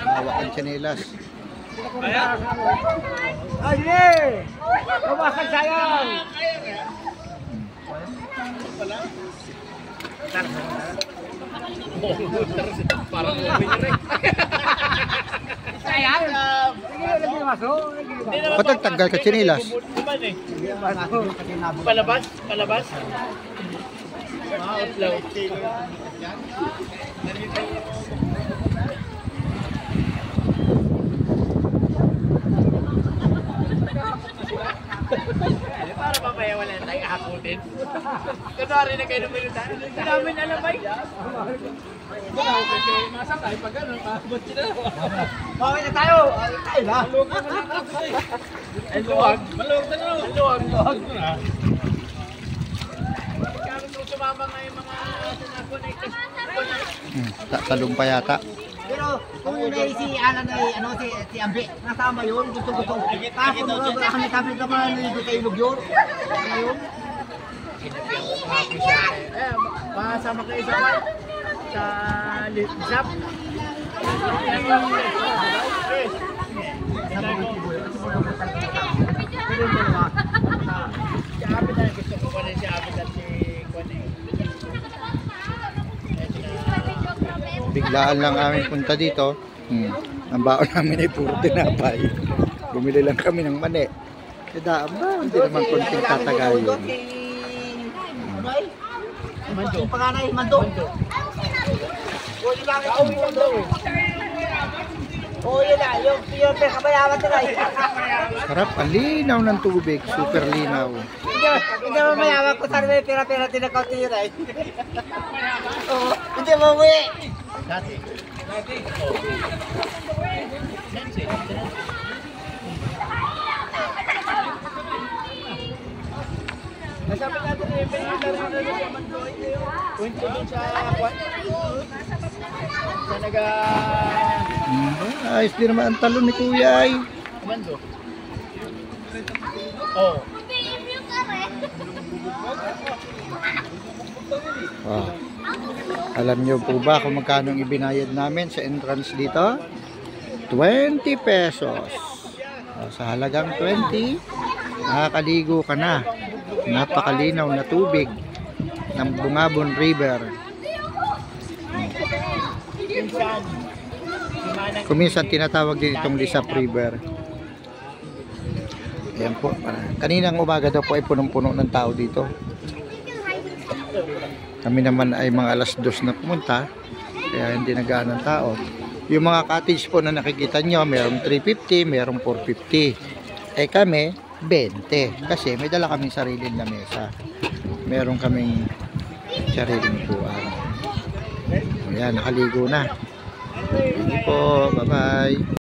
Hawak ang tsinelas. Ay, hindi! Kumakan sayang! Parang movie niya rin. Sayang! Sige, lagi masok. Ba't nagtanggal ka tsinelas? Palabas? Palabas? Outlaw. Para mamaya wala na tayong hakutin. Kunwari na kayo numirutan. Hindi namin alam ay. Masa tayo pag gano'n, maabot sila. Mawin na tayo! Tayo na! Ang luwag. Maluwag na naman. Ang luwag. Kung sumama nga yung mga sinaconnected. Talong pa yata. Pero kung si Alan ay si Ambe, nasama yun, gusto-gusto. Tapos wala kami tapos na pala naligo sa ilog yun. Ngayon, Masama kayo sa Litsap. Si Abid na gusto ko pa rin si Abid at si Kwane. Biglaan lang aming punta dito. Ang baon namin ay puro tinapay. Bumili lang kami ng mani. Daan ba? Hindi naman konting tatagayin. Mando. Yung panganay, Mando. Uli lang ito, Mando. Oo, yun na. Yung kabayawan nila. Sarap, ang linaw ng tubig. Super linaw. Hindi mo mayaman ko sana may pera-pera tinakaw tira eh. Oo, hindi mo uwi. Dati. Nasabi natin eh, point ko dun sa Kwan. Sa Ayos din naman ang talon ni Kuya ay. Mando. Oh. Oh. Alam nyo po ba kung magkano ibinayad namin sa entrance dito? 20 pesos. Oh, sa halagang 20, nakakaligo ka na. Napakalinaw na tubig ng Bungabon River. Kuminsan tinatawag din itong Lisap River. Ayan po. Kaninang umaga daw po ay punong-puno ng tao dito. Kami naman ay mga alas 2 na pumunta, kaya hindi nagaan ng tao. Yung mga cottage po na nakikita nyo, mayroong 350, mayroong 450. Eh kami, 20. Kasi may dala kaming sariling lamesa. Meron kaming sariling puan. Ayan, nakaligo na. Hindi po, bye-bye.